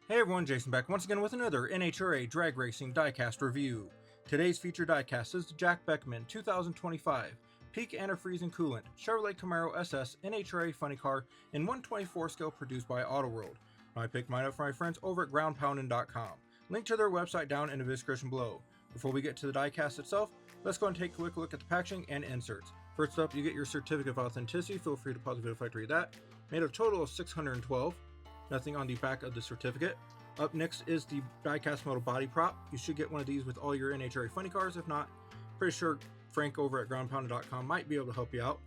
Hey everyone, Jason back once again with another NHRA Drag Racing Diecast review. Today's featured diecast is the Jack Beckman 2025 Peak Antifreeze and Coolant Chevrolet Camaro SS NHRA Funny Car in 124 scale produced by Autoworld. I picked mine up for my friends over at groundpoundin.com. Link to their website down in the description below. Before we get to the diecast itself, let's go and take a quick look at the packaging and inserts. First up, you get your certificate of authenticity. Feel free to pause the video if I read that. Made of a total of 612. Nothing on the back of the certificate. Up next is the diecast model body prop. You should get one of these with all your NHRA funny cars. If not, pretty sure Frank over at groundpounded.com might be able to help you out.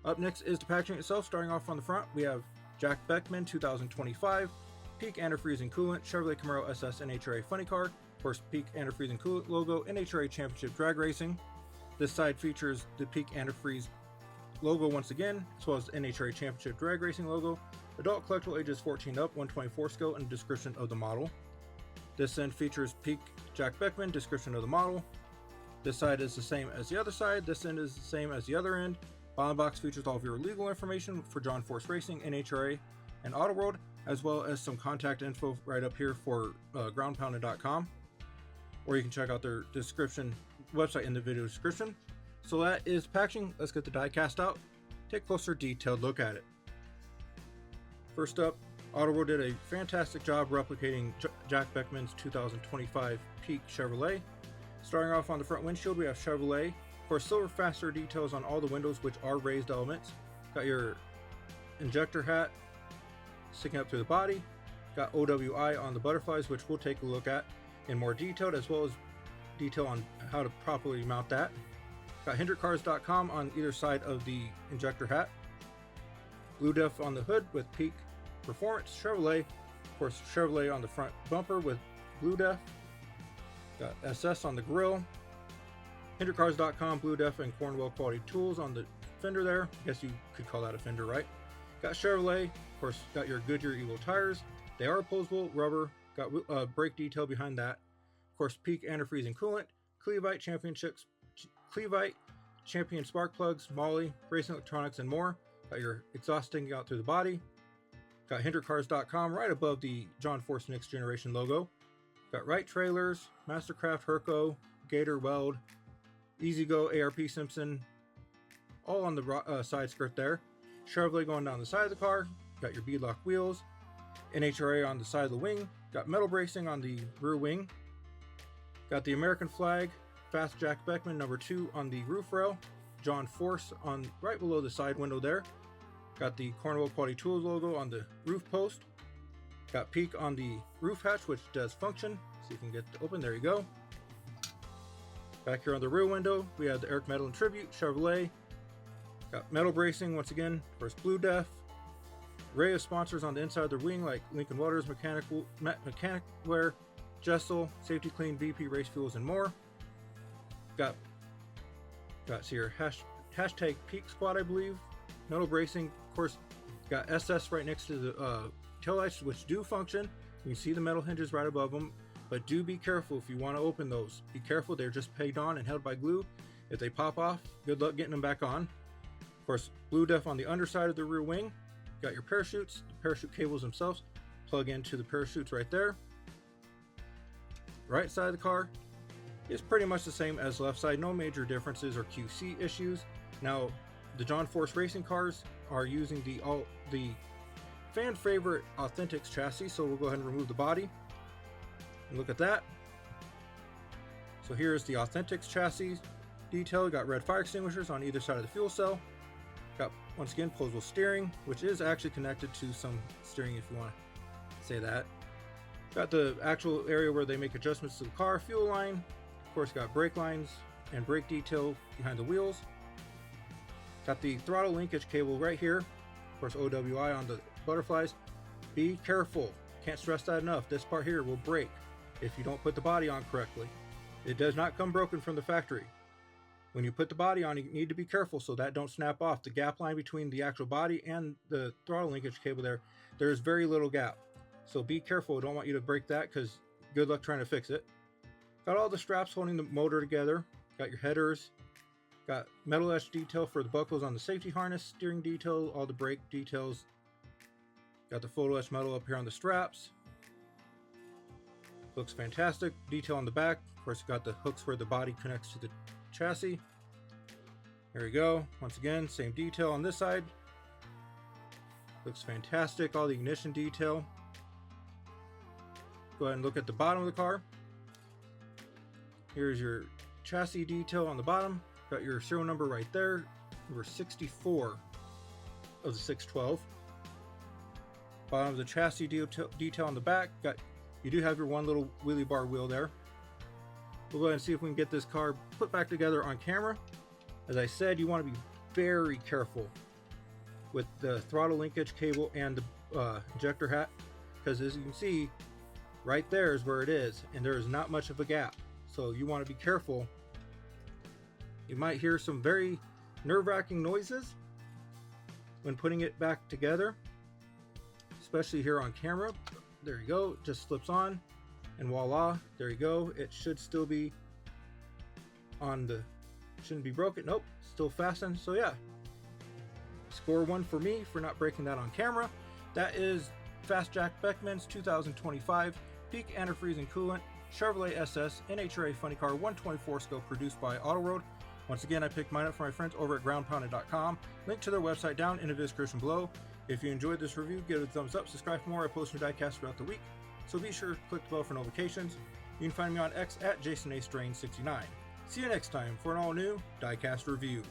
Up next is the packaging itself. Starting off on the front, we have Jack Beckman 2025 Peak Antifreeze and Coolant Chevrolet Camaro SS NHRA funny car. Of course, Peak Antifreeze and Coolant logo, NHRA Championship Drag Racing. This side features the Peak Antifreeze logo once again, as well as NHRA Championship Drag Racing logo. Adult collectible ages 14 up, 124 scale, and a description of the model. This end features Peak Jack Beckman, description of the model. This side is the same as the other side. This end is the same as the other end. Bottom box features all of your legal information for John Force Racing, NHRA, and Autoworld, as well as some contact info right up here for groundpounded.com. Or you can check out their description website in the video description. So that is packaging. Let's get the die cast out. Take a closer detailed look at it. First up, Autoworld did a fantastic job replicating Jack Beckman's 2025 Peak Chevrolet. Starting off on the front windshield, we have Chevrolet. For silver faster details on all the windows, which are raised elements. Got your injector hat sticking up through the body. Got OWI on the butterflies, which we'll take a look at in more detail, as well as detail on how to properly mount that. Got HendrickCars.com on either side of the injector hat. Blue Def on the hood with Peak Performance Chevrolet. Of course, Chevrolet on the front bumper with Blue Def. Got SS on the grille. HendrickCars.com, Blue Def, and Cornwell Quality Tools on the fender there. I guess you could call that a fender, right? Got Chevrolet. Of course, got your Goodyear Evo tires. They are opposable, rubber. Got brake detail behind that. Of course, Peak Antifreeze and Coolant. Cleveite Champion Spark Plugs, Molly, Racing Electronics, and more. Got your exhaust sticking out through the body. Got HendrickCars.com right above the John Force Next Generation logo. Got Wright Trailers, Mastercraft, Herco, Gator Weld, EasyGo, ARP Simpson, all on the side skirt there. Chevrolet going down the side of the car. Got your beadlock wheels. NHRA on the side of the wing. Got metal bracing on the rear wing. Got the American flag, Fast Jack Beckman #2 on the roof rail. John Force on right below the side window there. Got the Cornwell Quality Tools logo on the roof post. Got Peak on the roof hatch, which does function. See if we can get it open. There you go. Back here on the rear window, we have the Eric Metal and Tribute Chevrolet. Got metal bracing once again. First Blue Def. Array of sponsors on the inside of the wing like Lincoln Welders, Mechanic Wear, Jessel, Safety Clean, VP Race Fuels, and more. Got here hashtag Peak Squad, I believe. Metal bracing, of course. Got SS right next to the taillights, which do function. You can see the metal hinges right above them, but do be careful if you want to open those. Be careful, they're just pegged on and held by glue. If they pop off, good luck getting them back on. Of course, Blue Def on the underside of the rear wing. Got your parachutes, the parachute cables themselves plug into the parachutes right there. Right side of the car is pretty much the same as left side, no major differences or QC issues. Now, the John Force Racing cars are using the fan favorite Authentics chassis, so we'll go ahead and remove the body and look at that. So here's the Authentics chassis detail. We got red fire extinguishers on either side of the fuel cell. Got, once again, posable steering, which is actually connected to some steering if you want to say that. Got the actual area where they make adjustments to the car, fuel line. Of course, got brake lines and brake detail behind the wheels. Got the throttle linkage cable right here. Of course, OWI on the butterflies. Be careful. Can't stress that enough. This part here will break if you don't put the body on correctly. It does not come broken from the factory. When you put the body on, you need to be careful so that don't snap off. The gap line between the actual body and the throttle linkage cable there's very little gap. So be careful. I don't want you to break that because good luck trying to fix it. Got all the straps holding the motor together. Got your headers. Got metal etch detail for the buckles on the safety harness, steering detail, all the brake details. Got the photo etch metal up here on the straps. Looks fantastic. Detail on the back. Of course, you got the hooks where the body connects to the chassis. There we go. Once again, same detail on this side. Looks fantastic. All the ignition detail. Go ahead and look at the bottom of the car. Here's your chassis detail on the bottom. Got your serial number right there. Number 64 of the 612. Bottom of the chassis detail on the back. You do have your one little wheelie bar wheel there. We'll go ahead and see if we can get this car put back together on camera. As I said, you want to be very careful with the throttle linkage cable and the injector hat, because as you can see, right there is where it is, and there is not much of a gap. So you want to be careful. You might hear some very nerve-wracking noises when putting it back together, especially here on camera. There you go, it just slips on, and voila, there you go. It should still be on the, shouldn't be broken. Nope, still fastened. So yeah, score 1 for me for not breaking that on camera. That is Fast Jack Beckman's 2025 Peak Antifreeze and Coolant Chevrolet SS NHRA Funny Car 124 scope, produced by Auto Road. Once again, I picked mine up from my friends over at groundpounded.com. Link to their website down in the description below. If you enjoyed this review, give it a thumbs up, subscribe for more. I post new diecast throughout the week, so be sure to click the bell for notifications. You can find me on X at JasonAStrain69. See you next time for an all-new diecast review.